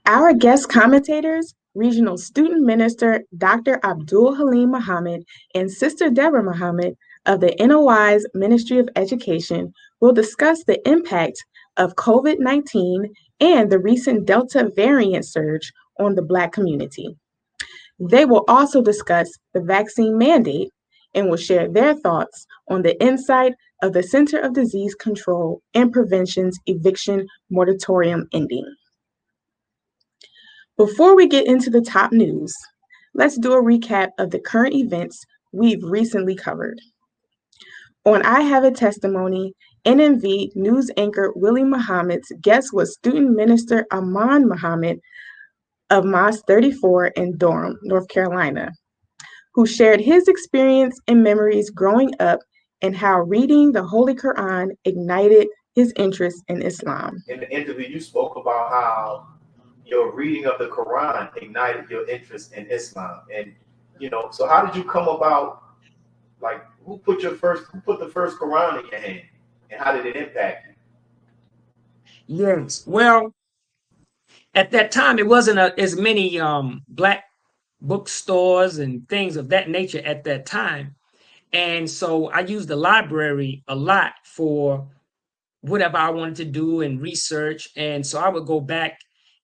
Our guest commentators, Regional Student Minister Dr. Abdul Haleem Muhammad and Sister Deborah Muhammad of the NOI's Ministry of Education, will discuss the impact of COVID-19 and the recent Delta variant surge on the Black community. They will also discuss the vaccine mandate and will share their thoughts on the insight of the Center of Disease Control and Prevention's Eviction Moratorium ending. Before we get into the top news, let's do a recap of the current events we've recently covered. On I Have a Testimony, NMV news anchor Willie Muhammad's guest was student minister Aman Muhammad of Mosque 34 in Durham, North Carolina, who shared his experience and memories growing up and how reading the Holy Quran ignited his interest in Islam. In the interview, you spoke about how your reading of the Quran ignited your interest in Islam. And, so how did you come about, who put the first Quran in your hand and how did it impact you? Yes, well, at that time, it wasn't as many Black bookstores and things of that nature at that time. And so I used the library a lot for whatever I wanted to do and research. And so I would go back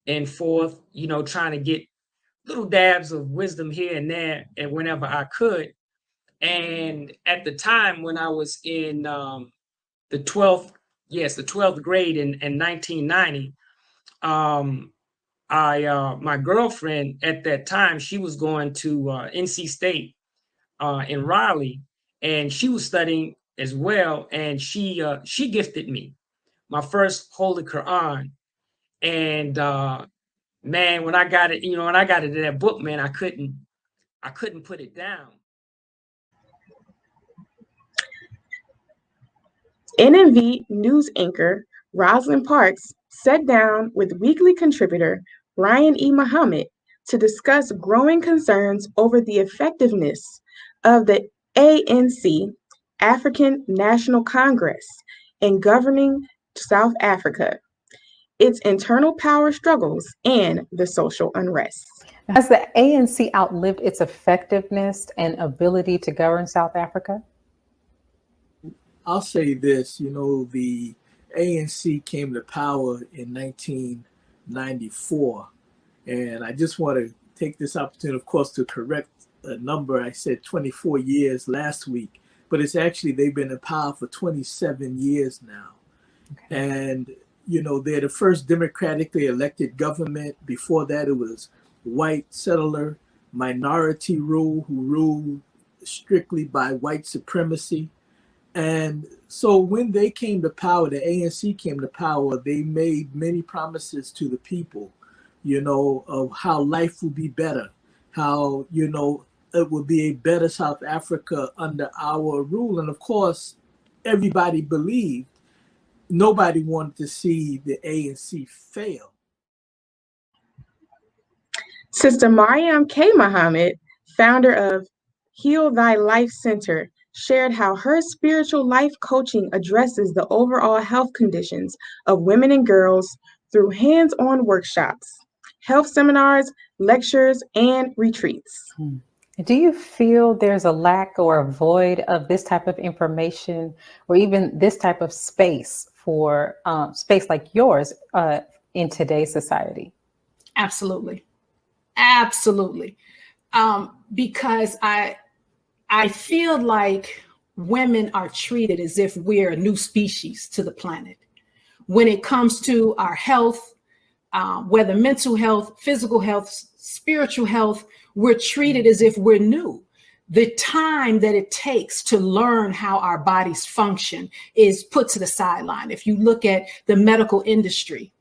and forth, trying to get little dabs of wisdom here and there and whenever I could. And at the time when I was in the 12th grade in 1990, my girlfriend at that time, she was going to NC State in Raleigh, and she was studying as well. And she gifted me my first Holy Quran. And man, when I got it, when I got into that book, man, I couldn't put it down. NMV news anchor Rosalind Parks sat down with weekly contributor Ryan E. Muhammad to discuss growing concerns over the effectiveness of the ANC, African National Congress, in governing South Africa, its internal power struggles, and the social unrest. Has the ANC outlived its effectiveness and ability to govern South Africa? I'll say this, the ANC came to power in 1994. And I just want to take this opportunity, of course, to correct a number. I said 24 years last week, but it's actually, they've been in power for 27 years now. Okay. And, they're the first democratically elected government. Before that, it was white settler minority rule who ruled strictly by white supremacy. And so when they came to power, the ANC came to power, they made many promises to the people, of how life would be better, how, it would be a better South Africa under our rule. And of course, everybody believed, nobody wanted to see the ANC fail. Sister Mariam K. Muhammad, founder of Heal Thy Life Center, shared how her spiritual life coaching addresses the overall health conditions of women and girls through hands-on workshops, health seminars, lectures, and retreats. Do you feel there's a lack or a void of this type of information or even this type of space for space like yours in today's society? Absolutely. Absolutely. Because I feel like women are treated as if we're a new species to the planet. When it comes to our health, whether mental health, physical health, spiritual health, we're treated as if we're new. The time that it takes to learn how our bodies function is put to the sideline. If you look at the medical industry,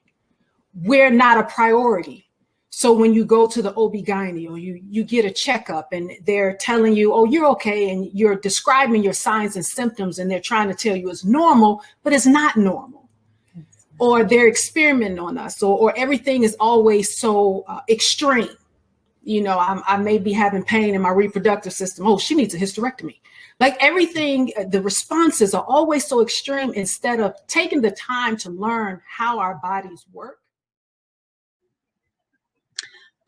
we're not a priority. So when you go to the OB-GYN or you get a checkup and they're telling you, oh, you're okay, and you're describing your signs and symptoms and they're trying to tell you it's normal, but it's not normal. Or they're experimenting on us, or everything is always so extreme. I may be having pain in my reproductive system. Oh, she needs a hysterectomy. Like everything, the responses are always so extreme instead of taking the time to learn how our bodies work.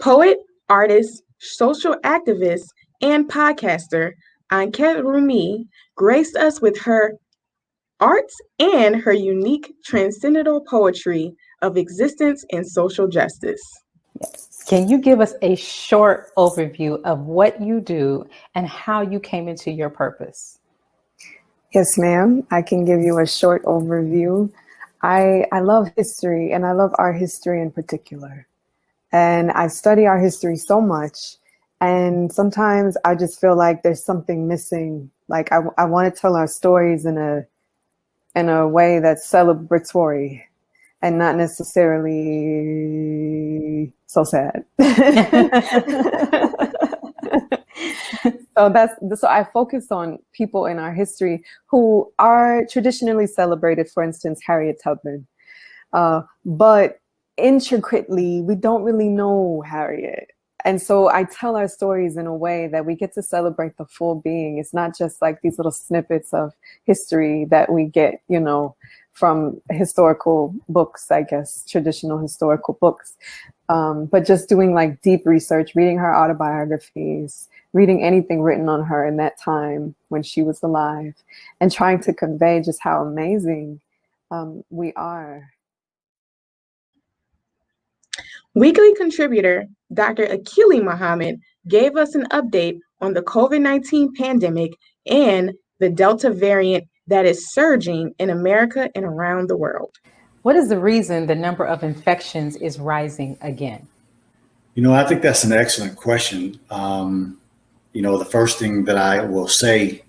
Poet, artist, social activist, and podcaster Anket Rumi graced us with her arts and her unique transcendental poetry of existence and social justice. Yes. Can you give us a short overview of what you do and how you came into your purpose? Yes, ma'am. I can give you a short overview. I love history, and I love our history in particular. And I study our history so much. And sometimes I just feel like there's something missing. Like I want to tell our stories in a way that's celebratory and not necessarily so sad. So I focus on people in our history who are traditionally celebrated, for instance, Harriet Tubman. But intricately, we don't really know Harriet. And so I tell our stories in a way that we get to celebrate the full being. It's not just like these little snippets of history that we get, from historical books, I guess, traditional historical books. But just doing like deep research, reading her autobiographies, reading anything written on her in that time when she was alive, and trying to convey just how amazing we are. Weekly contributor Dr. Akili Muhammad gave us an update on the COVID-19 pandemic and the Delta variant that is surging in America and around the world. What is the reason the number of infections is rising again? I think that's an excellent question. The first thing that I will say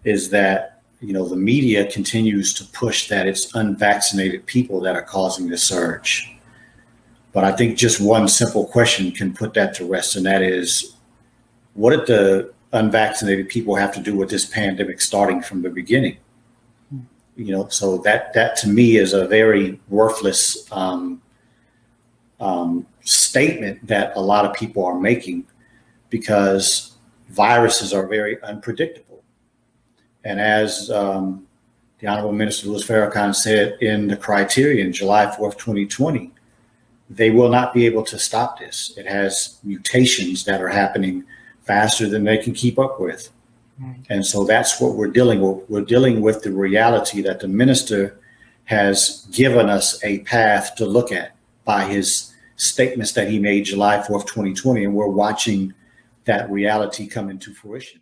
is that, the media continues to push that it's unvaccinated people that are causing the surge. But I think just one simple question can put that to rest, and that is, what did the unvaccinated people have to do with this pandemic starting from the beginning? So that to me is a very worthless statement that a lot of people are making, because viruses are very unpredictable. And as the Honorable Minister Louis Farrakhan said in the criterion, July 4th, 2020, they will not be able to stop this. It has mutations that are happening faster than they can keep up with. Right. And so that's what we're dealing with. We're dealing with the reality that the minister has given us a path to look at by his statements that he made July 4th, 2020, and we're watching that reality come into fruition.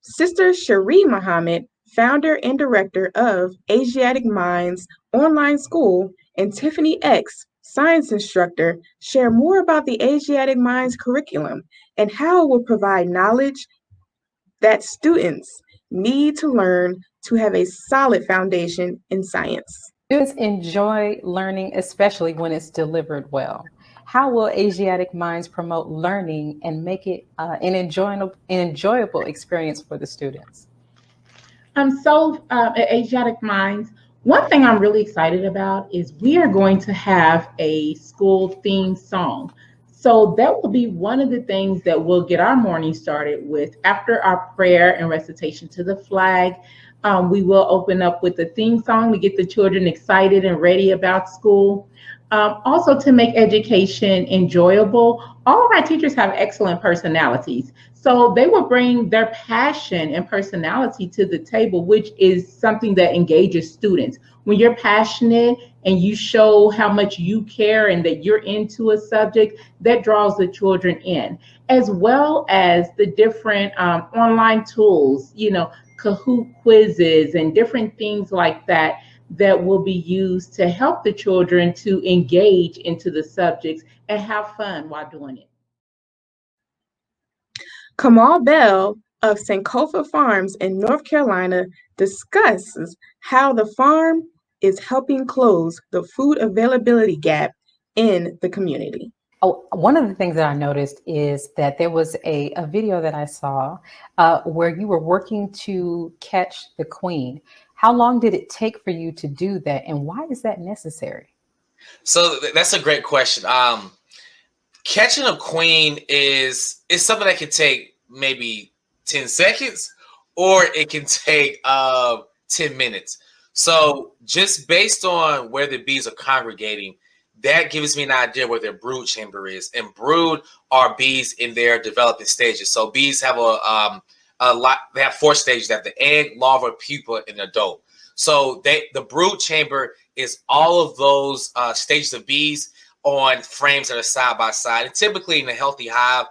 Sister Cherie Muhammad, founder and director of Asiatic Minds online school, and Tiffany X, science instructor, share more about the Asiatic Minds curriculum and how it will provide knowledge that students need to learn to have a solid foundation in science. Students enjoy learning, especially when it's delivered well. How will Asiatic Minds promote learning and make it an enjoyable experience for the students? At Asiatic Minds, one thing I'm really excited about is we are going to have a school theme song. So that will be one of the things that we'll get our morning started with. After our prayer and recitation to the flag, we will open up with the theme song to get the children excited and ready about school. Also, to make education enjoyable, all of our teachers have excellent personalities. So they will bring their passion and personality to the table, which is something that engages students. When you're passionate and you show how much you care and that you're into a subject, that draws the children in, as well as the different online tools, Kahoot quizzes and different things like that will be used to help the children to engage into the subjects and have fun while doing it. Kamal Bell of Sankofa Farms in North Carolina discusses how the farm is helping close the food availability gap in the community. Oh, one of the things that I noticed is that there was a video that I saw where you were working to catch the queen. How long did it take for you to do that, and why is that necessary? So that's a great question. Catching a queen is something that can take maybe 10 seconds, or it can take 10 minutes. So just based on where the bees are congregating, that gives me an idea where their brood chamber is. And brood are bees in their developing stages. So bees have a lot. They have 4 stages: they have the egg, larva, pupa, and adult. So the brood chamber is all of those stages of bees on frames that are side by side. And typically in a healthy hive,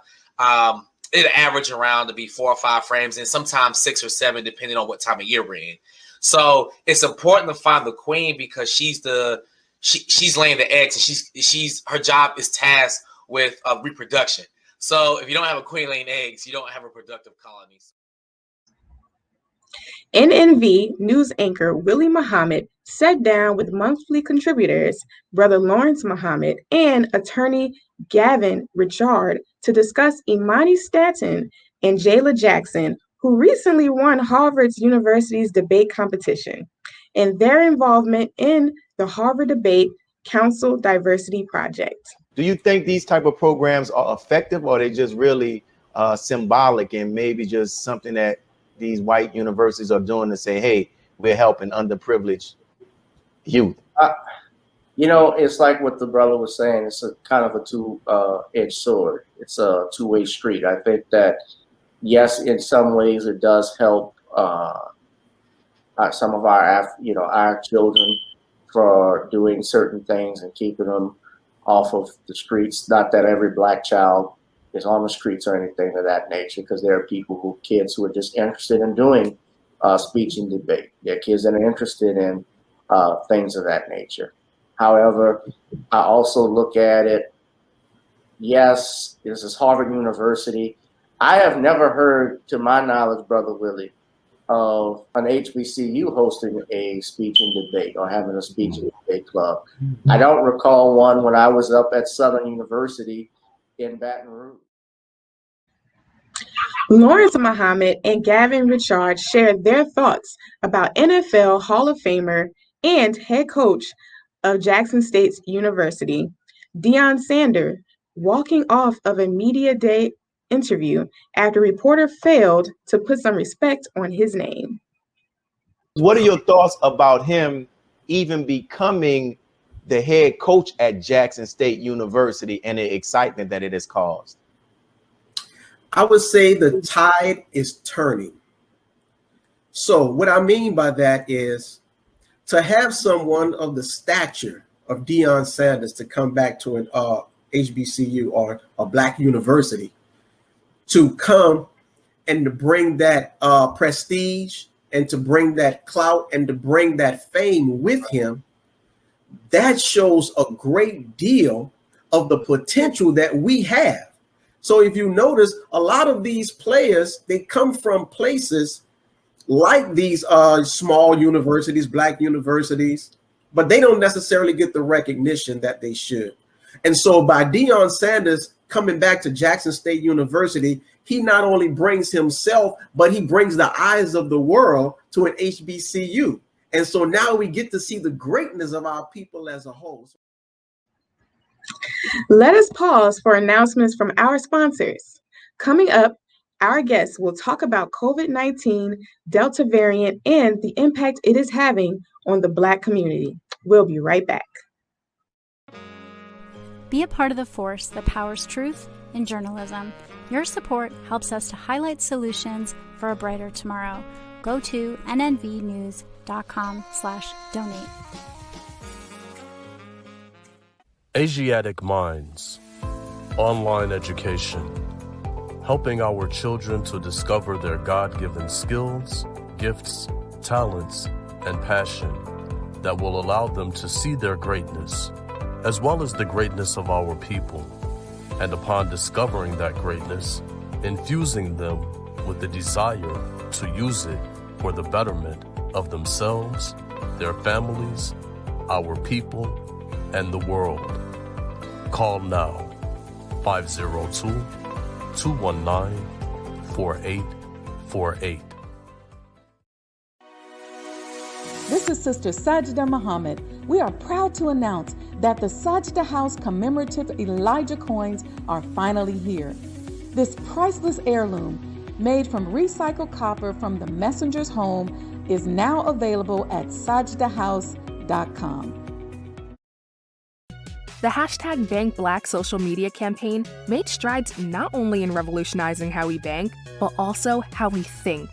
it'll average around to be 4 or 5 frames, and sometimes 6 or 7, depending on what time of year we're in. So it's important to find the queen because she's laying the eggs, and her job is tasked with reproduction. So if you don't have a queen laying eggs, you don't have a productive colony. NNV news anchor Willie Muhammad sat down with monthly contributors, Brother Lawrence Muhammad and attorney Gavin Richard, to discuss Imani Stanton and Jayla Jackson, who recently won Harvard University's debate competition, and their involvement in the Harvard Debate Council Diversity Project. Do you think these type of programs are effective, or are they just really symbolic and maybe just something that these white universities are doing to say, hey, we're helping underprivileged youth? It's like what the brother was saying. It's a kind of a two-edged sword. It's a two-way street. I think that, yes, in some ways it does help some of our children for doing certain things and keeping them off of the streets. Not that every black child is on the streets or anything of that nature, because there are kids who are just interested in doing speech and debate. There are kids that are interested in things of that nature. However, I also look at it, yes, this is Harvard University. I have never heard, to my knowledge, Brother Willie, of an HBCU hosting a speech and debate or having a speech and debate club. I don't recall one when I was up at Southern University in Baton Rouge. Lawrence Muhammad and Gavin Richard shared their thoughts about NFL Hall of Famer and head coach of Jackson State University, Deion Sanders, walking off of a media day interview after a reporter failed to put some respect on his name. What are your thoughts about him even becoming the head coach at Jackson State University and the excitement that it has caused? I would say the tide is turning. So what I mean by that is to have someone of the stature of Deion Sanders to come back to an HBCU or a black university, to come and to bring that prestige and to bring that clout and to bring that fame with him, that shows a great deal of the potential that we have. So if you notice, a lot of these players, they come from places like these small universities, black universities, but they don't necessarily get the recognition that they should. And so by Deion Sanders coming back to Jackson State University, he not only brings himself, but he brings the eyes of the world to an HBCU. And so now we get to see the greatness of our people as a whole. Let us pause for announcements from our sponsors. Coming up, our guests will talk about COVID-19, Delta variant, and the impact it is having on the Black community. We'll be right back. Be a part of the force that powers truth in journalism. Your support helps us to highlight solutions for a brighter tomorrow. Go to nnvnews.com/donate. Asiatic Minds, online education, helping our children to discover their God-given skills, gifts, talents, and passion that will allow them to see their greatness, as well as the greatness of our people, and upon discovering that greatness, infusing them with the desire to use it for the betterment of themselves, their families, our people, and the world. Call now, 502-219-4848. This is Sister Sajda Muhammad. We are proud to announce that the Sajda House commemorative Elijah coins are finally here. This priceless heirloom, made from recycled copper from the messenger's home, is now available at sajdahouse.com. The hashtag Bank Black social media campaign made strides not only in revolutionizing how we bank, but also how we think.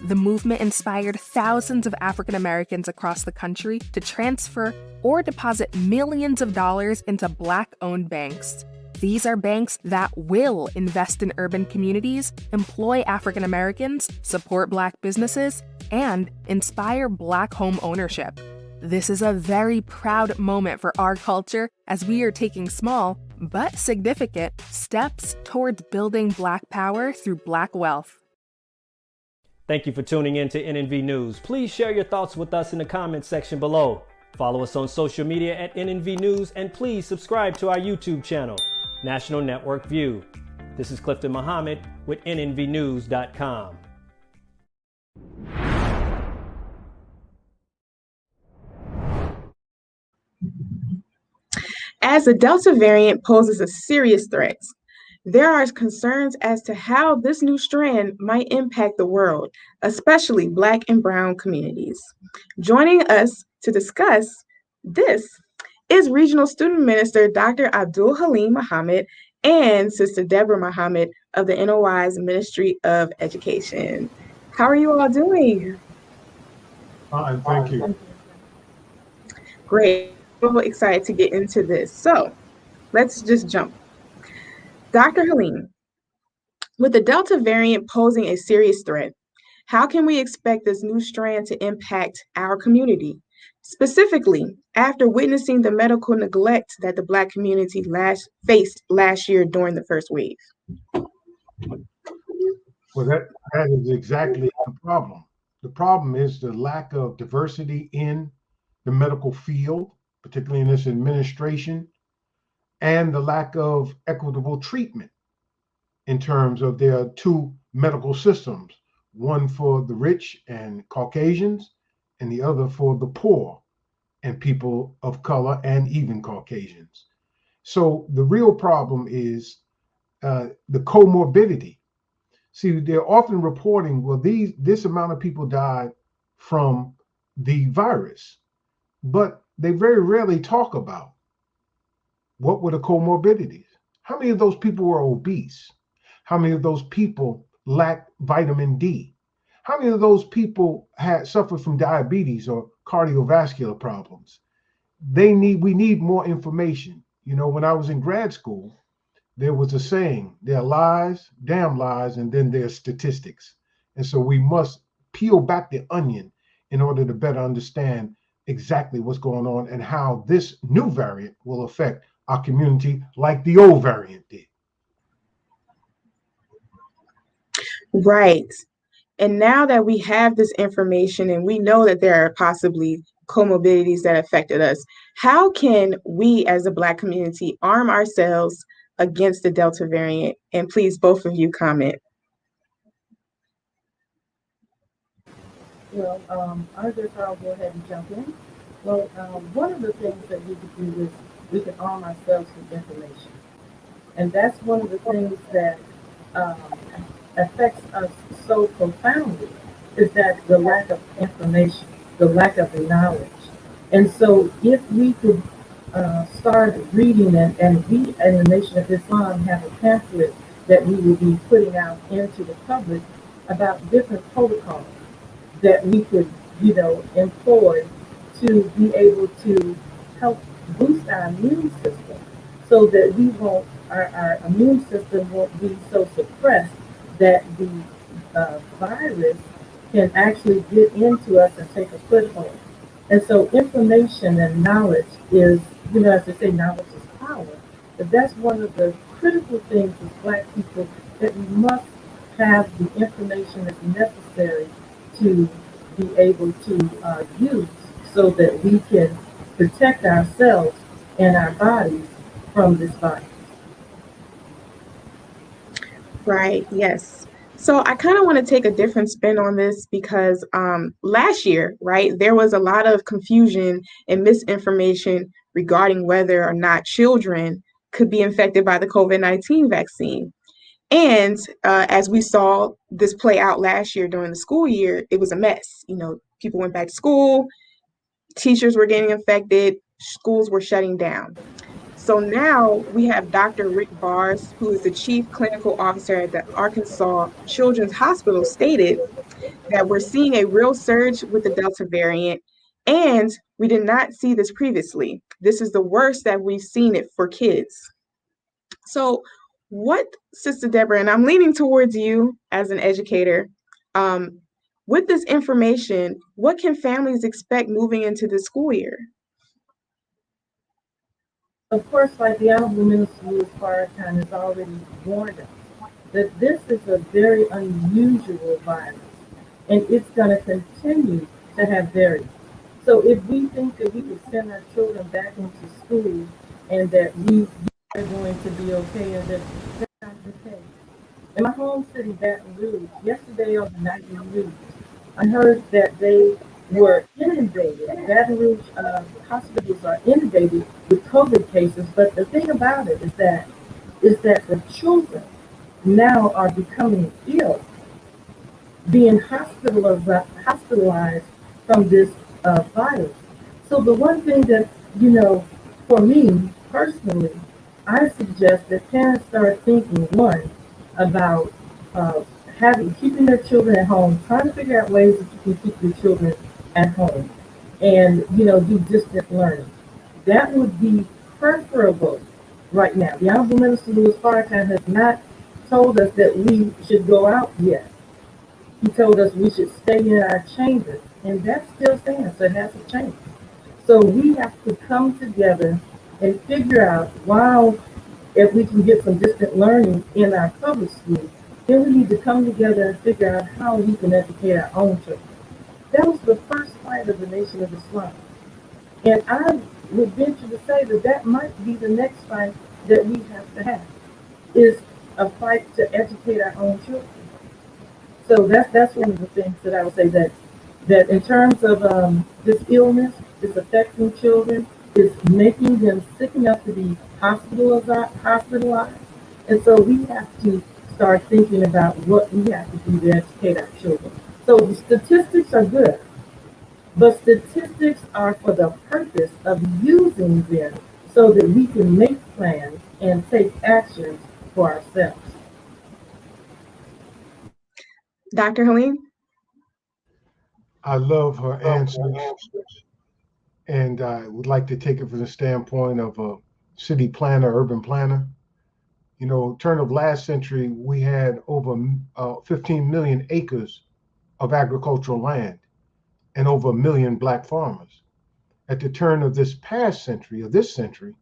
The movement inspired thousands of African Americans across the country to transfer or deposit millions of dollars into Black-owned banks. These are banks that will invest in urban communities, employ African Americans, support Black businesses, and inspire Black home ownership. This is a very proud moment for our culture as we are taking small, but significant, steps towards building Black power through Black wealth. Thank you for tuning in to NNV News. Please share your thoughts with us in the comments section below. Follow us on social media at NNV News, and please subscribe to our YouTube channel, National Network View. This is Clifton Muhammad with NNVnews.com. As the Delta variant poses a serious threat, there are concerns as to how this new strand might impact the world, especially Black and Brown communities. Joining us to discuss this is Regional Student Minister Dr. Abdul Haleem Muhammad and Sister Deborah Muhammad of the NOI's Ministry of Education. How are you all doing? Fine, thank you. Great. I'm excited to get into this. So let's just jump. Dr. Haleem, with the Delta variant posing a serious threat, how can we expect this new strand to impact our community? Specifically, after witnessing the medical neglect that the Black community faced last year during the first wave? Well, that is exactly the problem. The problem is the lack of diversity in the medical field, particularly in this administration, and the lack of equitable treatment in terms of there are two medical systems, one for the rich and Caucasians, and the other for the poor and people of color and even Caucasians. So the real problem is the comorbidity. See, they're often reporting, well, this amount of people died from the virus, but they very rarely talk about what were the comorbidities. How many of those people were obese? How many of those people lacked vitamin D? How many of those people had suffered from diabetes or cardiovascular problems? We need more information. You know, when I was in grad school, there was a saying, there are lies, damn lies, and then there's statistics. And so we must peel back the onion in order to better understand exactly what's going on and how this new variant will affect our community like the old variant did. Right. And now that we have this information and we know that there are possibly comorbidities that affected us, how can we as a Black community arm ourselves against the Delta variant? And please, both of you comment. Well, I guess I'll go ahead and jump in. Well, one of the things that we can do is we can arm ourselves with information. And that's one of the things that affects us so profoundly, is that the lack of information, the lack of the knowledge. And so if we could start reading, and we in the Nation of Islam have a pamphlet that we will be putting out into the public about different protocols that we could, employ to be able to help boost our immune system so that our immune system won't be so suppressed that the virus can actually get into us and take a foothold. And so information and knowledge is, as they say, knowledge is power. But that's one of the critical things as Black people, that we must have the information that's necessary to be able to use so that we can protect ourselves and our bodies from this virus. Right, yes. So I kind of want to take a different spin on this because last year, right, there was a lot of confusion and misinformation regarding whether or not children could be infected by the COVID-19 vaccine. And as we saw this play out last year during the school year, it was a mess. People went back to school, teachers were getting infected, schools were shutting down. So now we have Dr. Rick Bars, who is the Chief Clinical Officer at the Arkansas Children's Hospital, stated that we're seeing a real surge with the Delta variant, and we did not see this previously. This is the worst that we've seen it for kids. So what, Sister Deborah, and I'm leaning towards you as an educator, with this information, what can families expect moving into the school year? Of course, like the Honorable Minister Louis Farrakhan has already warned us, that this is a very unusual virus, and it's going to continue to have variants. So if we think that we could send our children back into school and that we are going to be okay, and that's not the case. In my home city, Baton Rouge, yesterday on the nightly news, I heard that they were inundated. Baton Rouge hospitals are inundated with COVID cases, but the thing about it is that the children now are becoming ill, being hospitalized from this virus. So the one thing that, for me personally, I suggest that parents start thinking, one, about keeping their children at home, trying to figure out ways that you can keep your children at home and, do distant learning. That would be preferable right now. The Honorable Minister Louis Farrakhan has not told us that we should go out yet. He told us we should stay in our chambers, and that still stands, so it hasn't changed. So we have to come together and figure out, if we can get some distant learning in our public schools, then we need to come together and figure out how we can educate our own children. That was the first fight of the Nation of Islam. And I would venture to say that might be the next fight that we have to have, is a fight to educate our own children. So that's one of the things that I would say, that in terms of this illness, it's affecting children, it's making them sick enough to be hospitalized. And so we have to start thinking about what we have to do to educate our children. So the statistics are good, but statistics are for the purpose of using them so that we can make plans and take actions for ourselves. Dr. Haleem? I love her answers, and I would like to take it from the standpoint of a city planner, urban planner. Turn of last century, we had over 15 million acres of agricultural land and over 1 million Black farmers. At the turn of this past century, or this century,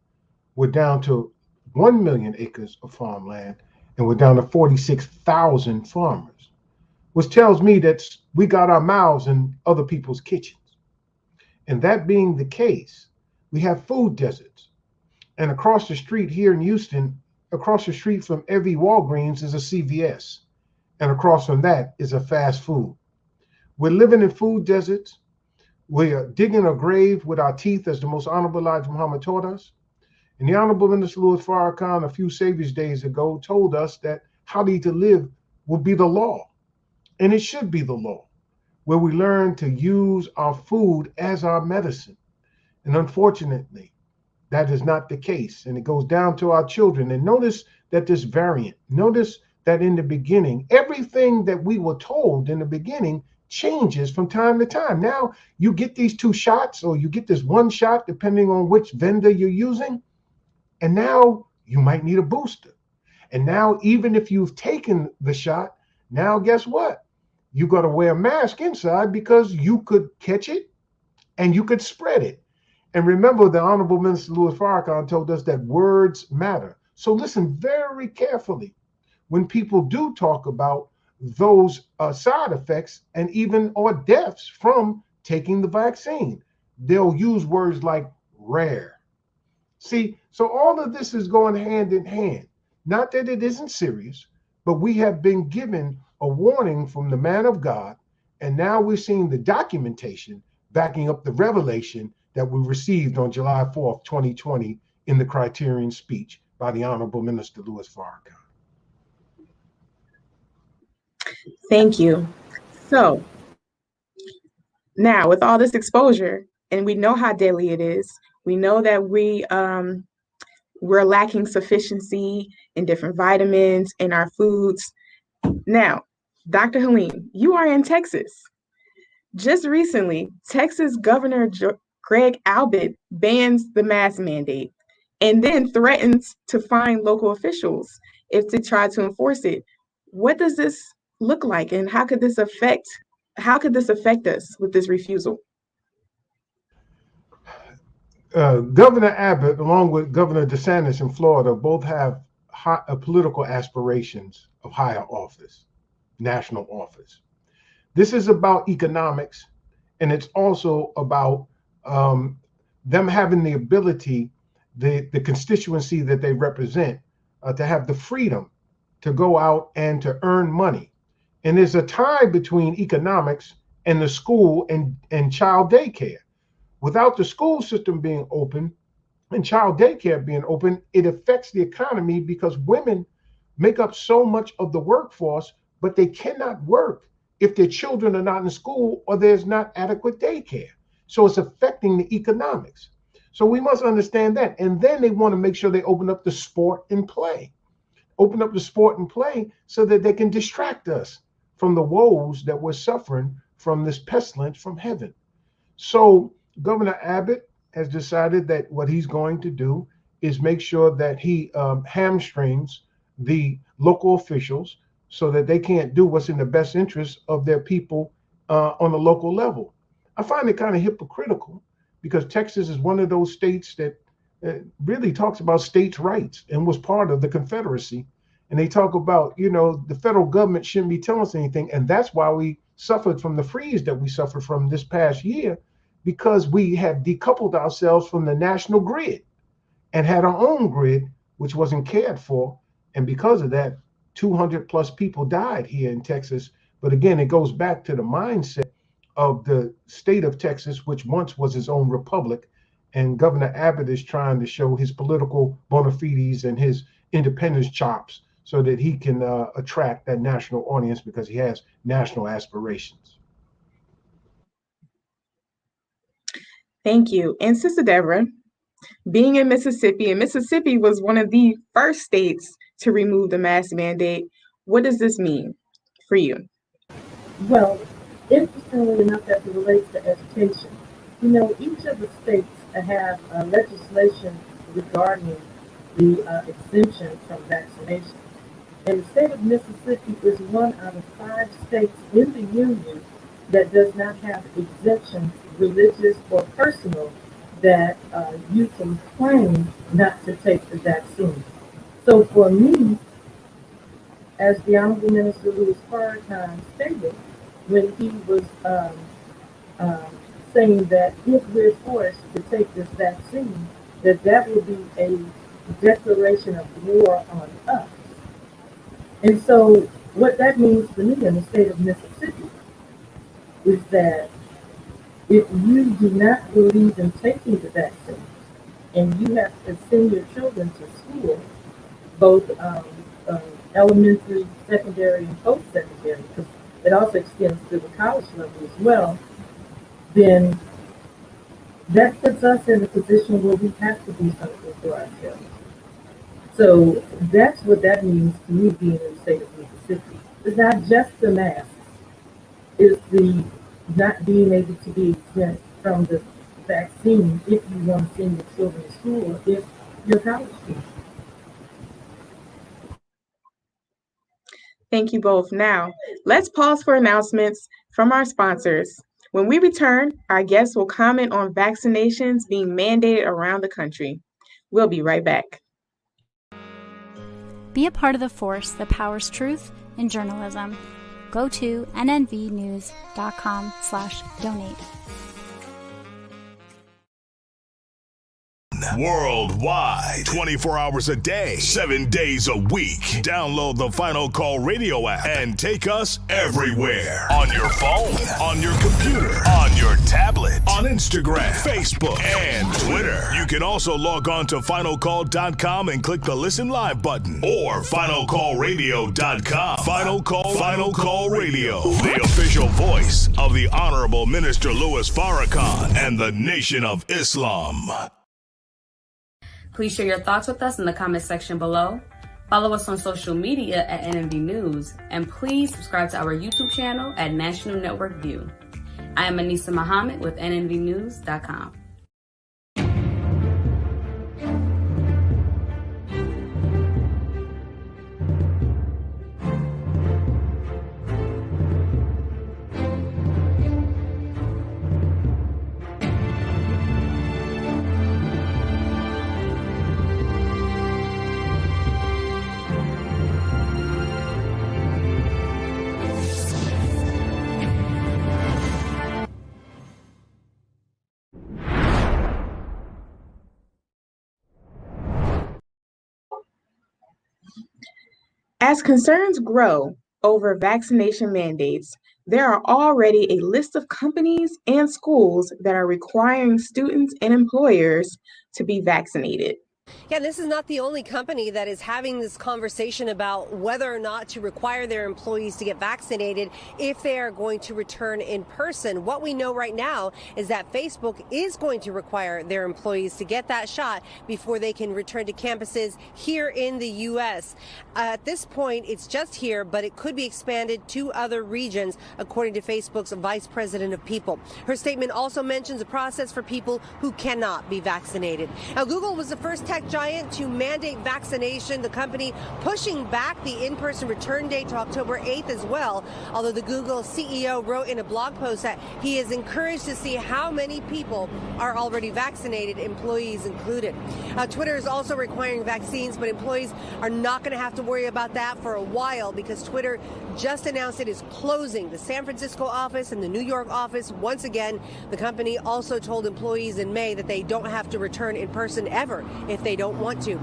we're down to 1 million acres of farmland, and we're down to 46,000 farmers, which tells me that we got our mouths in other people's kitchens. And that being the case, we have food deserts. And across the street here in Houston, across the street from every Walgreens is a CVS. And across from that is a fast food. We're living in food deserts. We are digging a grave with our teeth, as the Most Honorable Elijah Muhammad taught us. And the Honorable Minister Louis Farrakhan, a few Savior's days ago, told us that how to live will be the law. And it should be the law, where we learn to use our food as our medicine. And unfortunately, that is not the case. And it goes down to our children. And notice that this variant, notice that in the beginning, everything that we were told in the beginning changes from time to time. Now you get these 2 shots, or you get this 1 shot, depending on which vendor you're using. And now you might need a booster. And now, even if you've taken the shot, now guess what? You got to wear a mask inside, because you could catch it and you could spread it. And remember, the Honorable Minister Louis Farrakhan told us that words matter. So listen very carefully when people do talk about those side effects and even or deaths from taking the vaccine. They'll use words like rare. See, so all of this is going hand in hand. Not that it isn't serious, but we have been given a warning from the man of God, and now we're seeing the documentation backing up the revelation that we received on July 4th, 2020 in the Criterion speech by the Honorable Minister Louis Farrakhan. Thank you. So now, with all this exposure, and we know how deadly it is, we know that we're lacking sufficiency in different vitamins in our foods. Now, Dr. Haleem, you are in Texas. Just recently, Texas Governor Greg Abbott bans the mask mandate and then threatens to fine local officials if they try to enforce it. What does this look like, and how could this affect us with this refusal? Governor Abbott, along with Governor DeSantis in Florida, both have political aspirations of higher office, national office. This is about economics, and it's also about them having the ability, the constituency that they represent, to have the freedom to go out and to earn money. And there's a tie between economics and the school and child daycare. Without the school system being open and child daycare being open, it affects the economy because women make up so much of the workforce, but they cannot work if their children are not in school or there's not adequate daycare. So it's affecting the economics. So we must understand that. And then they want to make sure they open up the sport and play. Open up the sport and play so that they can distract us from the woes that we're suffering from this pestilence from heaven. So Governor Abbott has decided that what he's going to do is make sure that he hamstrings the local officials so that they can't do what's in the best interest of their people on the local level. I find it kind of hypocritical because Texas is one of those states that really talks about states' rights and was part of the Confederacy. And they talk about, the federal government shouldn't be telling us anything. And that's why we suffered from the freeze that we suffered from this past year, because we have decoupled ourselves from the national grid and had our own grid, which wasn't cared for. And because of that, 200 plus people died here in Texas. But again, it goes back to the mindset of the state of Texas, which once was its own republic. And Governor Abbott is trying to show his political bona fides and his independence chops so that he can attract that national audience because he has national aspirations. Thank you. And Sister Deborah, being in Mississippi, and Mississippi was one of the first states to remove the mask mandate. What does this mean for you? Well, interestingly enough, as it relates to education, each of the states have legislation regarding the exemption from vaccination. And the state of Mississippi is one out of 5 states in the union that does not have exemptions, religious or personal, that you can claim not to take the vaccine. So for me, as the Honorable Minister Louis Farrakhan stated, when he was saying that if we're forced to take this vaccine, that will be a declaration of war on us. And so what that means to me in the state of Mississippi is that if you do not believe in taking the vaccine and you have to send your children to school, both elementary, secondary, and post-secondary, because it also extends to the college level as well, then that puts us in a position where we have to do something for ourselves. So that's what that means to me being in the state of Mississippi. It's not just the masks. It's the not being able to be exempt from the vaccine if you want to send your children to school or if you're college students. Thank you both. Now, let's pause for announcements from our sponsors. When we return, our guests will comment on vaccinations being mandated around the country. We'll be right back. Be a part of the force that powers truth in journalism. Go to nnvnews.com/donate. Worldwide, 24 hours a day, 7 days a week. Download the Final Call Radio app and take us everywhere. On your phone, on your computer, on your tablet, on Instagram, Facebook, and Twitter. You can also log on to finalcall.com and click the Listen Live button or finalcallradio.com. Final Call Radio, the official voice of the Honorable Minister Louis Farrakhan and the Nation of Islam. Please share your thoughts with us in the comment section below. Follow us on social media at NNV News, and please subscribe to our YouTube channel at National Network View. I am Anissa Muhammad with NNVnews.com. As concerns grow over vaccination mandates, there are already a list of companies and schools that are requiring students and employers to be vaccinated. Yeah, this is not the only company that is having this conversation about whether or not to require their employees to get vaccinated if they are going to return in person. What we know right now is that Facebook is going to require their employees to get that shot before they can return to campuses here in the U.S. At this point, it's just here, but it could be expanded to other regions, according to Facebook's vice president of people. Her statement also mentions a process for people who cannot be vaccinated. Now, Google was the first tech giant to mandate vaccination, the company pushing back the in-person return date to October 8th as well, although the Google CEO wrote in a blog post that he is encouraged to see how many people are already vaccinated, employees included. Twitter is also requiring vaccines, but employees are not going to have to worry about that for a while because Twitter just announced it is closing the San Francisco office and the New York office. Once again, the company also told employees in May that they don't have to return in person ever if they don't want to.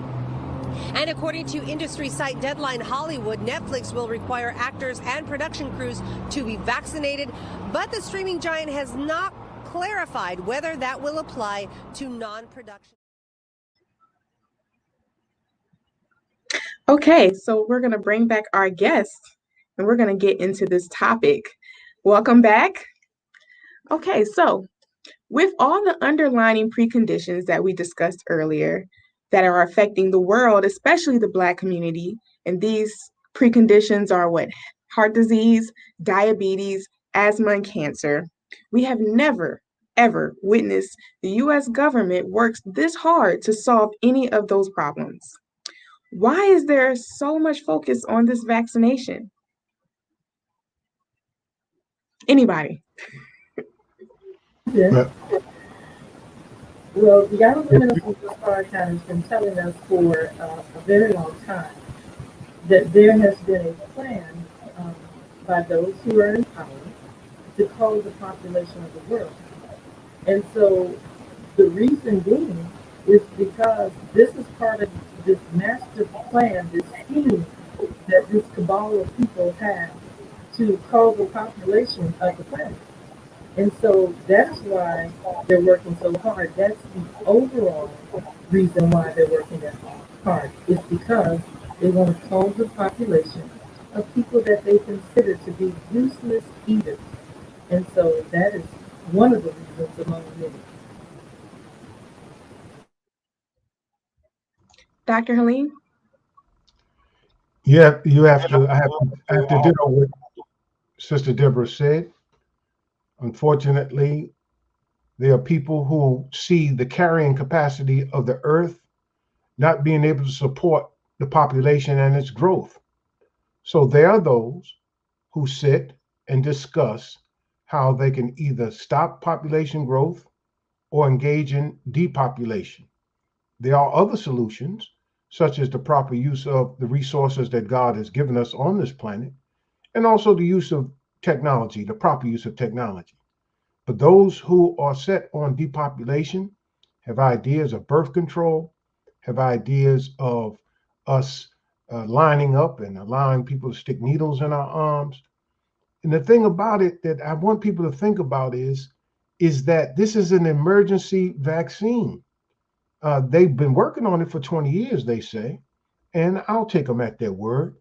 And according to industry site Deadline Hollywood, Netflix will require actors and production crews to be vaccinated, but the streaming giant has not clarified whether that will apply to non-production. Okay, so we're going to bring back our guest and we're going to get into this topic. Welcome back. Okay, so with all the underlying preconditions that we discussed earlier that are affecting the world, especially the Black community, and these preconditions are what? Heart disease, diabetes, asthma, and cancer. We have never, ever witnessed the U.S. government works this hard to solve any of those problems. Why is there so much focus on this vaccination? Anybody? Yeah. Well, the Honorable Minister of SUBCRIBE has been telling us for a very long time that there has been a plan by those who are in power to control the population of the world. And so the reason being is because this is part of this master plan, this scheme that this cabal of people have to control the population of the planet. And so that's why they're working so hard. That's the overall reason why they're working that hard. It's because they want to control the population of people that they consider to be useless eaters. And so that is one of the reasons among many. Dr. Haleem? Yeah, I have to ditto what Sister Deborah said. Unfortunately, there are people who see the carrying capacity of the earth not being able to support the population and its growth. So there are those who sit and discuss how they can either stop population growth or engage in depopulation. There are other solutions, such as the proper use of the resources that God has given us on this planet, and also the use of technology, the proper use of technology. But those who are set on depopulation have ideas of birth control, have ideas of us lining up and allowing people to stick needles in our arms. And the thing about it that I want people to think about is that this is an emergency vaccine. They've been working on it for 20 years, they say, and I'll take them at their word.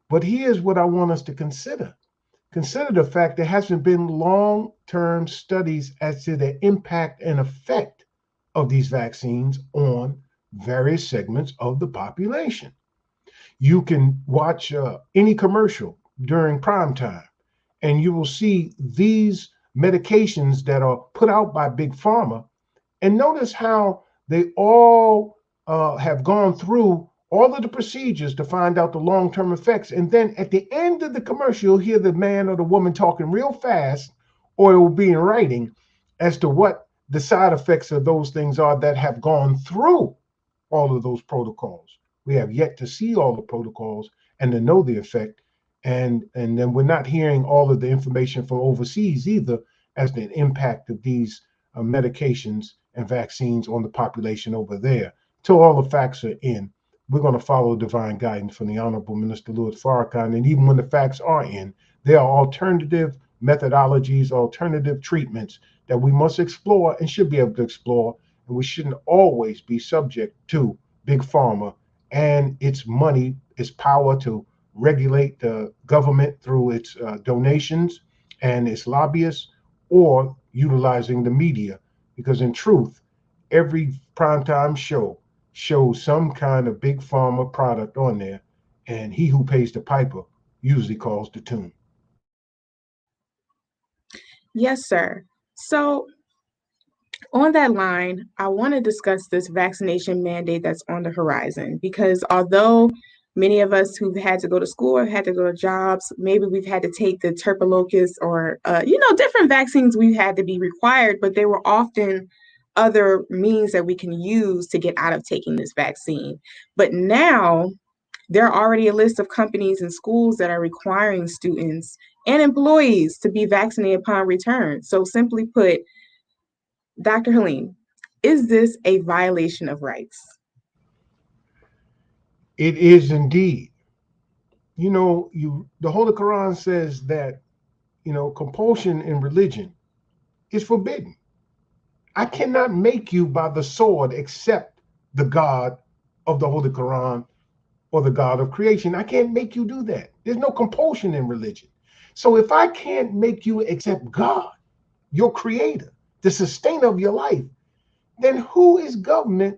But here's what I want us to consider. Consider the fact there hasn't been long-term studies as to the impact and effect of these vaccines on various segments of the population. You can watch any commercial during prime time, and you will see these medications that are put out by Big Pharma. And notice how they all have gone through all of the procedures to find out the long-term effects. And then at the end of the commercial, you'll hear the man or the woman talking real fast, or it will be in writing as to what the side effects of those things are that have gone through all of those protocols. We have yet to see all the protocols and to know the effect. And then we're not hearing all of the information from overseas either as the impact of these medications and vaccines on the population over there. Till all the facts are in, we're going to follow divine guidance from the Honorable Minister Louis Farrakhan. And even when the facts are in, there are alternative methodologies, alternative treatments that we must explore and should be able to explore. And we shouldn't always be subject to Big Pharma and its money, its power to regulate the government through its donations and its lobbyists, or utilizing the media. Because in truth, every primetime show shows some kind of Big Pharma product on there, and he who pays the piper usually calls the tune. Yes, sir. So on that line, I want to discuss this vaccination mandate that's on the horizon, because although many of us who've had to go to school or had to go to jobs, maybe we've had to take the tuberculosis or, different vaccines we've had to be required, but they were often other means that we can use to get out of taking this vaccine. But now there are already a list of companies and schools that are requiring students and employees to be vaccinated upon return. So simply put, Dr. Haleem, is this a violation of rights? It is indeed. The Holy Quran says that, compulsion in religion is forbidden. I cannot make you by the sword except the God of the Holy Quran or the God of creation. I can't make you do that. There's no compulsion in religion. So if I can't make you accept God, your creator, the sustainer of your life, then who is government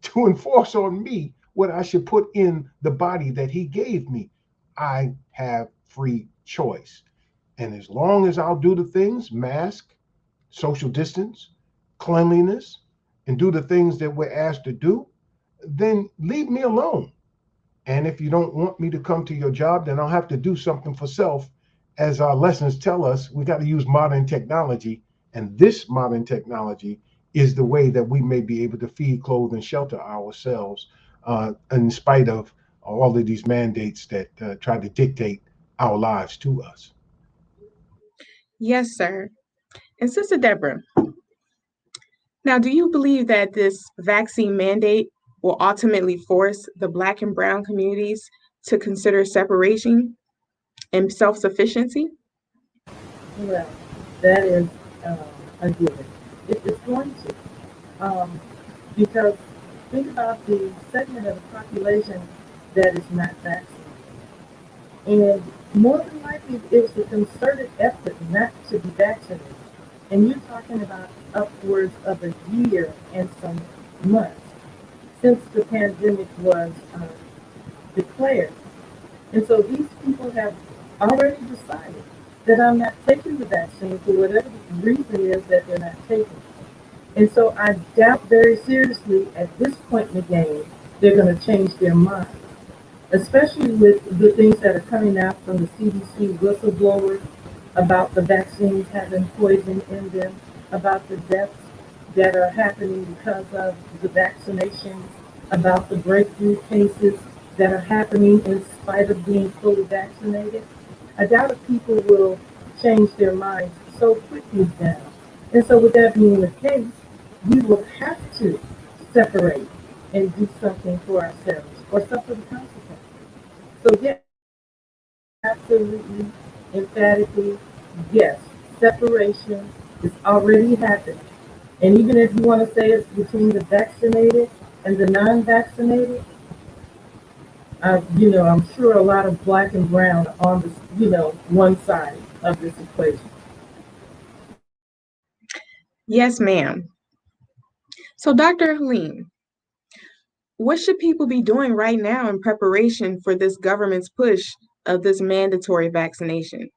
to enforce on me what I should put in the body that he gave me? I have free choice. And as long as I'll do the things, mask, social distance, cleanliness, and do the things that we're asked to do, then leave me alone. And if you don't want me to come to your job, then I'll have to do something for self. As our lessons tell us, we got to use modern technology. And this modern technology is the way that we may be able to feed, clothe, and shelter ourselves in spite of all of these mandates that try to dictate our lives to us. Yes, sir. And Sister Deborah, now, do you believe that this vaccine mandate will ultimately force the Black and Brown communities to consider separation and self-sufficiency? Well, that is a given. It's going to. Because think about the segment of the population that is not vaccinated. And more than likely, it's a concerted effort not to be vaccinated. And you're talking about upwards of a year and some months since the pandemic was declared. And so these people have already decided that I'm not taking the vaccine for whatever the reason is that they're not taking it. And so I doubt very seriously at this point in the game, they're going to change their mind, especially with the things that are coming out from the CDC whistleblowers about the vaccines having poison in them, about the deaths that are happening because of the vaccinations, about the breakthrough cases that are happening in spite of being fully vaccinated. I doubt if people will change their minds so quickly now. And so with that being the case, we will have to separate and do something for ourselves or suffer the consequences. So yes, absolutely, emphatically, yes, separation is already happening. And even if you want to say it's between the vaccinated and the non-vaccinated, I'm sure a lot of Black and Brown are on this, one side of this equation. Yes, ma'am. So, Dr. Haleem, what should people be doing right now in preparation for this government's push of this mandatory vaccination?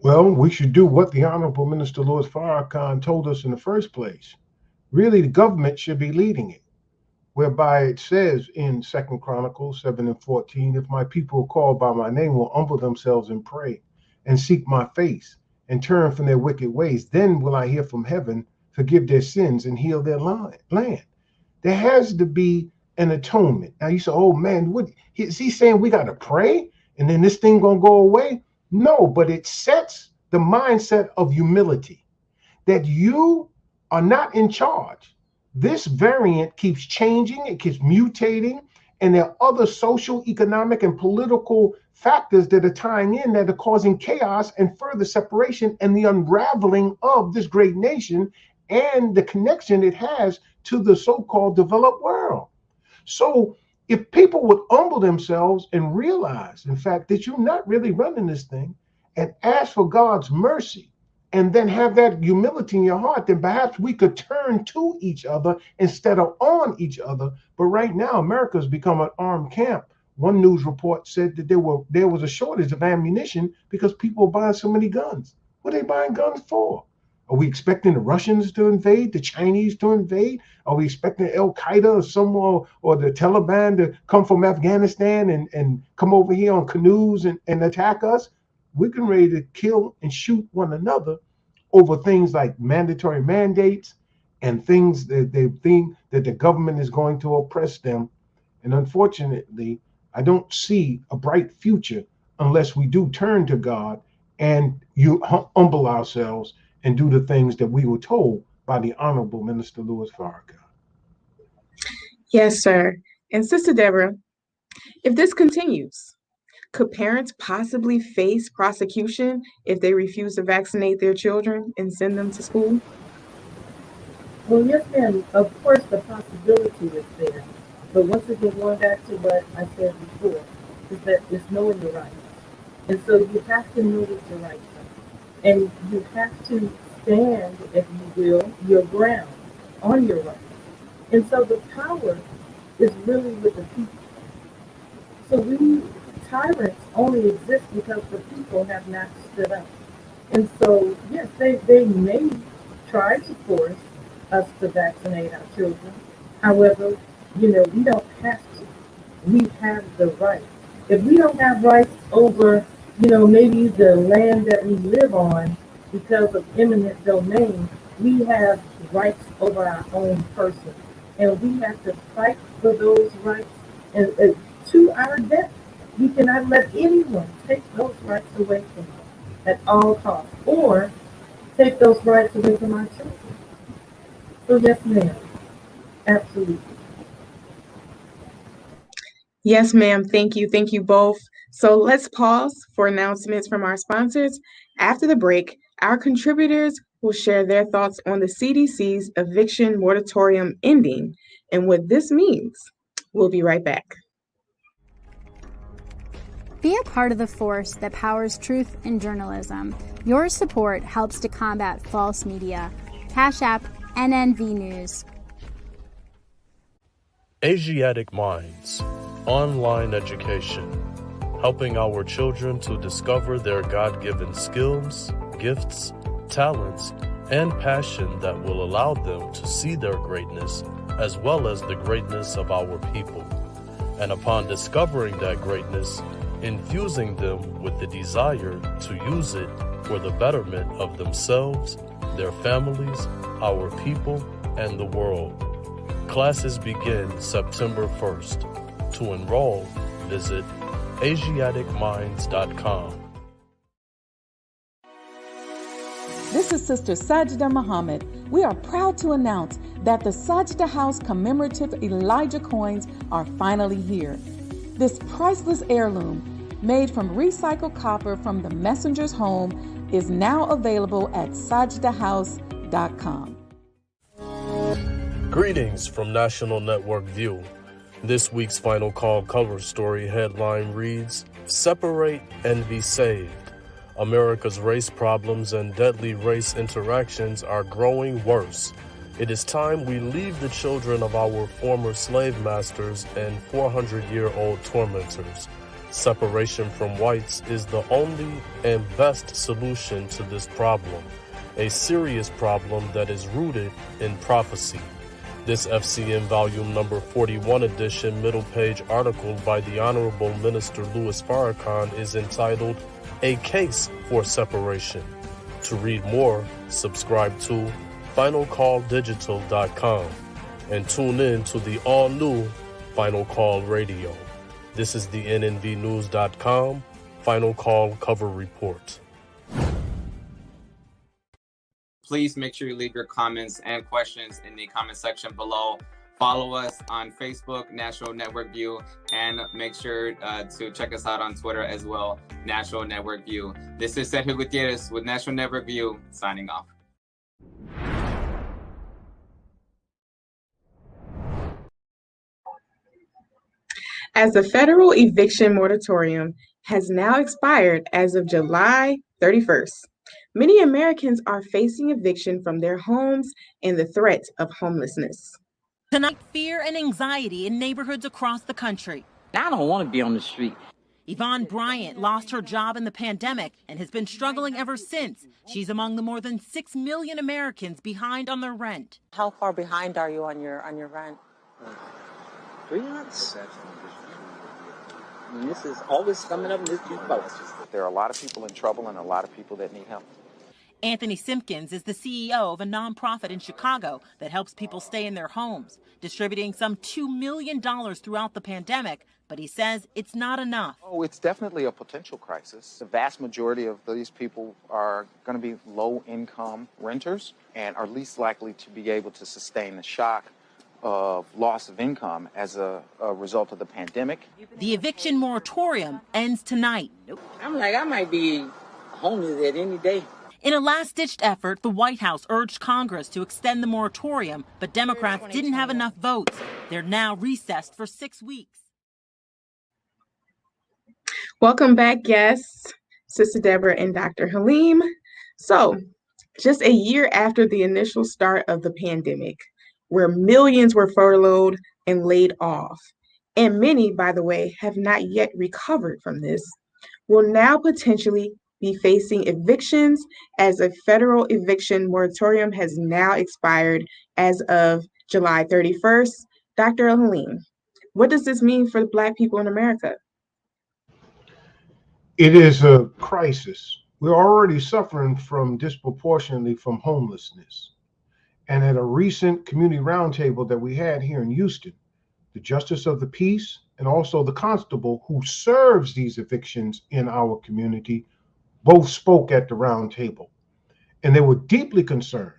Well, we should do what the Honorable Minister Louis Farrakhan told us in the first place. Really, the government should be leading it, whereby it says in 2 Chronicles 7:14, if my people called by my name will humble themselves and pray and seek my face and turn from their wicked ways, then will I hear from heaven, forgive their sins and heal their land. There has to be an atonement. Now you say, oh man, is he saying we got to pray and then this thing gonna go away? No, but it sets the mindset of humility that you are not in charge. This variant keeps changing, it keeps mutating, and there are other social, economic, and political factors that are tying in that are causing chaos and further separation and the unraveling of this great nation and the connection it has to the so-called developed world. So if people would humble themselves and realize, in fact, that you're not really running this thing and ask for God's mercy, and then have that humility in your heart, then perhaps we could turn to each other instead of on each other. But right now, America's become an armed camp. One news report said that there was a shortage of ammunition because people are buying so many guns. What are they buying guns for? Are we expecting the Russians to invade, the Chinese to invade? Are we expecting Al Qaeda or someone or the Taliban to come from Afghanistan and come over here on canoes and attack us? We're getting ready to kill and shoot one another over things like mandatory mandates and things that they think that the government is going to oppress them. And unfortunately, I don't see a bright future unless we do turn to God and humble ourselves and do the things that we were told by the Honorable Minister Louis Farrakhan. Yes, sir. And Sister Deborah, if this continues, could parents possibly face prosecution if they refuse to vaccinate their children and send them to school? Well, yes, ma'am. Of course, the possibility is there. But once again, going back to what I said before, is that it's knowing the rights. And so you have to know what your rights are. And you have to stand, if you will, your ground on your rights. And so the power is really with the people. So tyrants only exist because the people have not stood up. And so, yes, they may try to force us to vaccinate our children. However, we don't have to. We have the right. If we don't have rights over, maybe the land that we live on because of eminent domain, we have rights over our own person. And we have to fight for those rights and to our death. We cannot let anyone take those rights away from us at all costs, or take those rights away from our children. So yes, ma'am. Absolutely. Yes, ma'am. Thank you. Thank you both. So let's pause for announcements from our sponsors. After the break, our contributors will share their thoughts on the CDC's eviction moratorium ending and what this means. We'll be right back. Be a part of the force that powers truth in journalism. Your support helps to combat false media. Cash App NNV News. Asiatic Minds, online education, helping our children to discover their God-given skills, gifts, talents, and passion that will allow them to see their greatness as well as the greatness of our people. And upon discovering that greatness, infusing them with the desire to use it for the betterment of themselves, their families, our people, and the world. Classes begin September 1st. To enroll, visit AsiaticMinds.com. This is Sister Sajda Muhammad. We are proud to announce that the Sajda House commemorative Elijah coins are finally here. This priceless heirloom, made from recycled copper from the messenger's home, is now available at sajdahouse.com. Greetings from National Network View. This week's Final Call cover story headline reads, "Separate and Be Saved. America's race problems and deadly race interactions are growing worse It is time we leave the children of our former slave masters and 400-year-old tormentors. Separation from whites is the only and best solution to this problem, a serious problem that is rooted in prophecy. This FCN volume number 41 edition middle page article by the Honorable Minister Louis Farrakhan is entitled A Case for Separation. To read more, subscribe to finalcalldigital.com and tune in to the all-new Final Call Radio. This is the nnvnews.com Final Call Cover Report. Please make sure you leave your comments and questions in the comment section below. Follow us on Facebook, National Network View, and make sure to check us out on Twitter as well, National Network View. This is Sergio Gutierrez with National Network View, signing off. As the federal eviction moratorium has now expired as of July 31st, many Americans are facing eviction from their homes and the threat of homelessness. Tonight, fear and anxiety in neighborhoods across the country. I don't want to be on the street. Yvonne Bryant lost her job in the pandemic and has been struggling ever since. She's among the more than 6 million Americans behind on their rent. How far behind are you on your rent? 3 months. And this is always coming up in this boat. There are a lot of people in trouble and a lot of people that need help. Anthony Simpkins is the CEO of a nonprofit in Chicago that helps people stay in their homes, distributing some $2 million throughout the pandemic, but he says it's not enough. Oh, it's definitely a potential crisis. The vast majority of these people are going to be low-income renters and are least likely to be able to sustain the shock of loss of income as a result of the pandemic. The eviction moratorium ends tonight. I'm like, I might be homeless at any day. In a last-ditched effort, the White House urged Congress to extend the moratorium, but Democrats didn't have enough votes. They're now recessed for 6 weeks. Welcome back, guests, Sister Deborah and Dr. Haleem. So, just a year after the initial start of the pandemic, where millions were furloughed and laid off, and many, by the way, have not yet recovered from this, will now potentially be facing evictions as a federal eviction moratorium has now expired as of July 31st. Dr. Haleem, what does this mean for Black people in America? It is a crisis. We're already suffering disproportionately from homelessness. And at a recent community roundtable that we had here in Houston, the Justice of the Peace and also the constable who serves these evictions in our community both spoke at the roundtable. And they were deeply concerned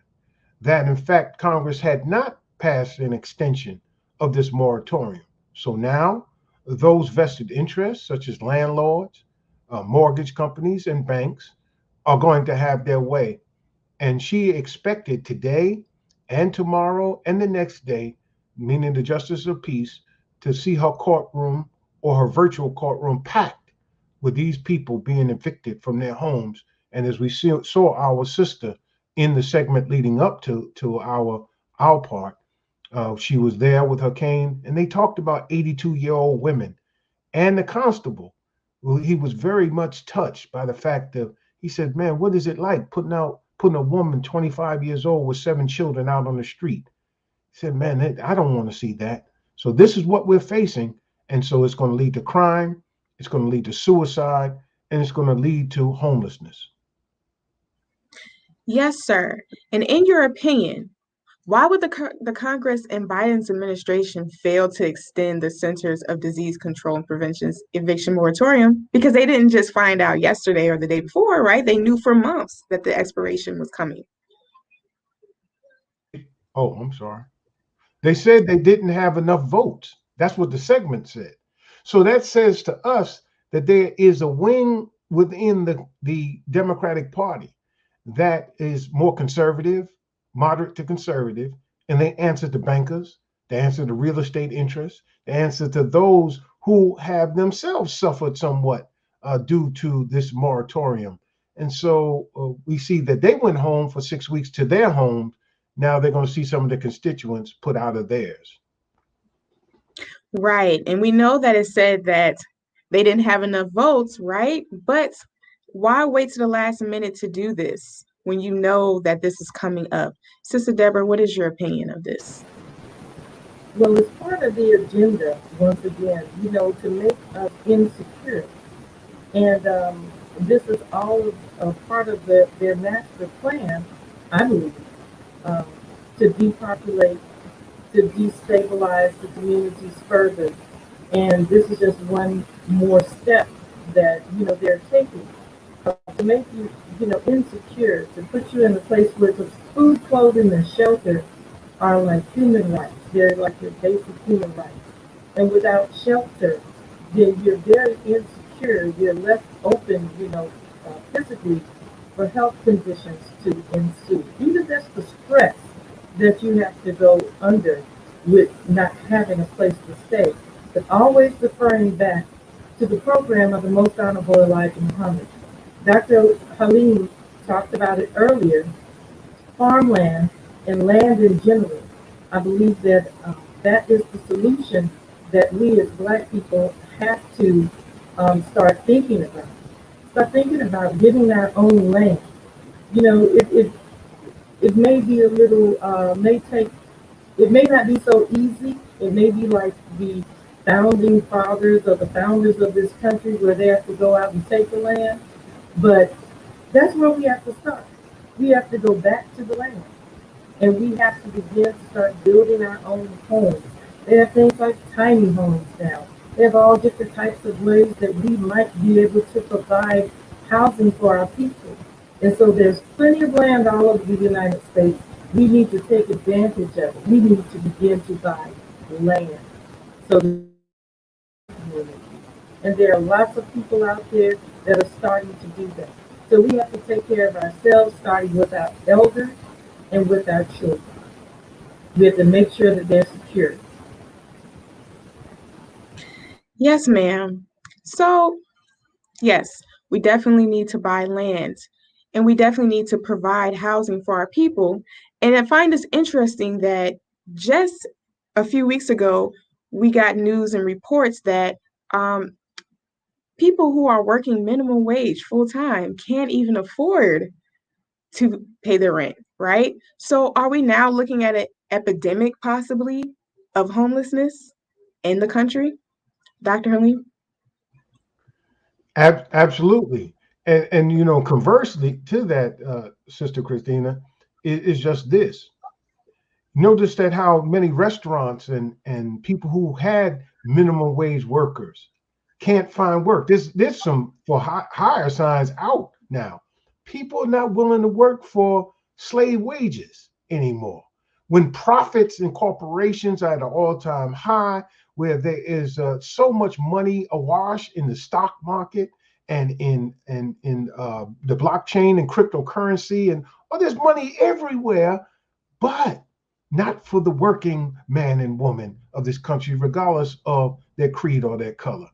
that, in fact, Congress had not passed an extension of this moratorium. So now those vested interests, such as landlords, mortgage companies, and banks, are going to have their way. And she expected today and tomorrow and the next day, meaning the Justice of Peace, to see her courtroom or her virtual courtroom packed with these people being evicted from their homes. And as we saw our sister in the segment leading up to our part, she was there with her cane, and they talked about 82-year-old women. And the constable, he was very much touched by the fact that he said, man, what is it like putting a woman 25 years old with 7 children out on the street? He said, man, I don't want to see that. So this is what we're facing. And so it's going to lead to crime, it's going to lead to suicide, and it's going to lead to homelessness. Yes, sir. And in your opinion, why would the Congress and Biden's administration fail to extend the Centers of Disease Control and Prevention's eviction moratorium? Because they didn't just find out yesterday or the day before, right? They knew for months that the expiration was coming. Oh, I'm sorry. They said they didn't have enough votes. That's what the segment said. So that says to us that there is a wing within the Democratic Party that is more conservative, moderate to conservative, and they answer to bankers, they answer to real estate interests, they answer to those who have themselves suffered somewhat due to this moratorium. And so we see that they went home for 6 weeks to their homes, now they're going to see some of the constituents put out of theirs. Right. And we know that it said that they didn't have enough votes, right? But why wait to the last minute to do this when you know that this is coming up? Sister Deborah, what is your opinion of this? Well, it's part of the agenda, once again, to make us insecure. And this is all a part of their master plan, I believe, to depopulate, to destabilize the communities further. And this is just one more step that, they're taking to make you, insecure, to put you in a place where the food, clothing, and shelter are like human rights. They're like your basic human rights. And without shelter, then you're very insecure. You're left open, physically for health conditions to ensue. Even just the stress that you have to go under with not having a place to stay, but always deferring back to the program of the Most Honorable Elijah Muhammad. Dr. Haleem talked about it earlier, farmland and land in general. I believe that that is the solution that we as Black people have to start thinking about. Start thinking about getting our own land. It may be a little, it may not be so easy. It may be like the founding fathers or the founders of this country where they have to go out and take the land. But that's where we have to start. We have to go back to the land. And we have to begin to start building our own homes. They have things like tiny homes now. They have all different types of ways that we might be able to provide housing for our people. And so there's plenty of land all over the United States. We need to take advantage of it. We need to begin to buy land. And there are lots of people out there that are starting to do that. So we have to take care of ourselves, starting with our elders and with our children. We have to make sure that they're secure. Yes, ma'am. So, yes, we definitely need to buy land, and we definitely need to provide housing for our people. And I find this interesting that just a few weeks ago, we got news and reports that people who are working minimum wage full time can't even afford to pay their rent, right? So are we now looking at an epidemic possibly of homelessness in the country, Dr. Haleem? Absolutely. And conversely to that, Sister Krystina, is just this. Notice that how many restaurants and people who had minimum wage workers can't find work. There's some for higher signs out now. People are not willing to work for slave wages anymore. When profits and corporations are at an all-time high, where there is so much money awash in the stock market and in the blockchain and cryptocurrency, and there's money everywhere, but not for the working man and woman of this country, regardless of their creed or their color.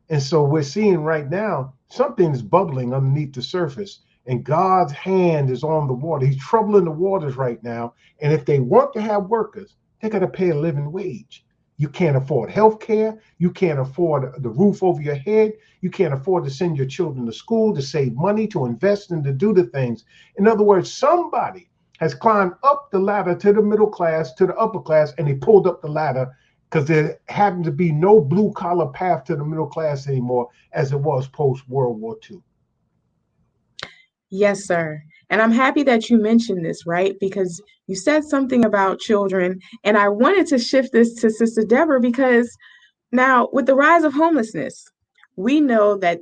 And so we're seeing right now something is bubbling underneath the surface, and God's hand is on the water. He's troubling the waters right now. And if they want to have workers, they got to pay a living wage. You can't afford health care. You can't afford the roof over your head. You can't afford to send your children to school, to save money, to invest, and to do the things. In other words, somebody has climbed up the ladder to the middle class, to the upper class, and they pulled up the ladder because there happened to be no blue collar path to the middle class anymore as it was post World War II. Yes, sir. And I'm happy that you mentioned this, right? Because you said something about children, and I wanted to shift this to Sister Deborah because now with the rise of homelessness, we know that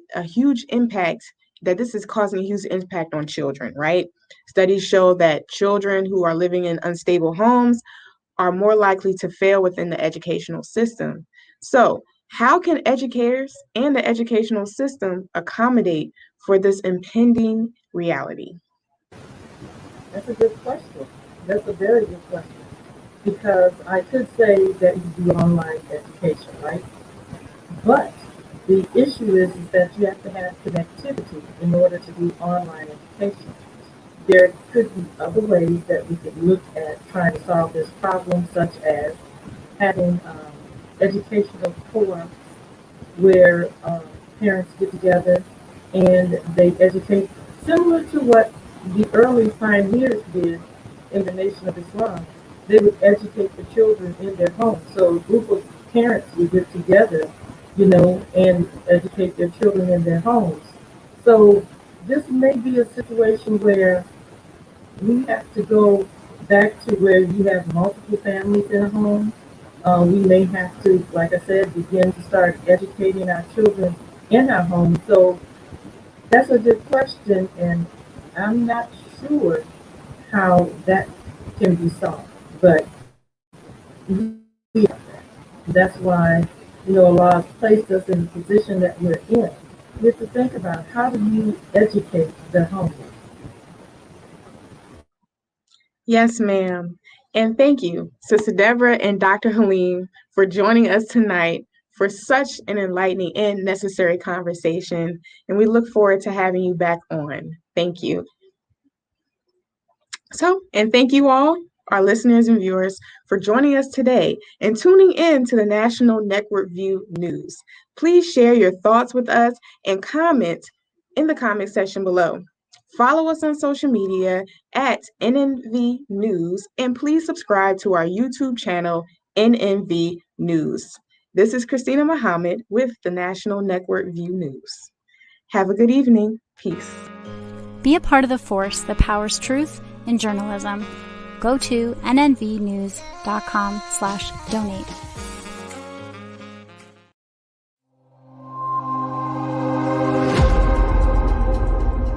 this is causing a huge impact on children, right? Studies show that children who are living in unstable homes are more likely to fail within the educational system. So, how can educators and the educational system accommodate for this impending reality? That's a good question. That's a very good question. Because I could say that you do online education, right? But the issue is that you have to have connectivity in order to do online education. there could be other ways that we could look at trying to solve this problem, such as having educational forums where parents get together and they educate, similar to what the early pioneers did in the Nation of Islam. They would educate the children in their homes. So a group of parents would get together, and educate their children in their homes. So this may be a situation where we have to go back to where you have multiple families in a home. We may have to, like I said, begin to start educating our children in our homes. So that's a good question, and I'm not sure how that can be solved. But that's why, Allah placed us in the position that we're in. We have to think about, how do you educate the homeless? Yes, ma'am. And thank you, Sister Deborah and Dr. Haleem, for joining us tonight for such an enlightening and necessary conversation. And we look forward to having you back on. Thank you. And thank you all, our listeners and viewers, for joining us today and tuning in to the National Network View News. Please share your thoughts with us and comment in the comment section below. Follow us on social media at NNV News, and please subscribe to our YouTube channel, NNV News. This is Krystina Muhammad with the National Network View News. Have a good evening. Peace. Be a part of the force that powers truth in journalism. Go to nnvnews.com/donate.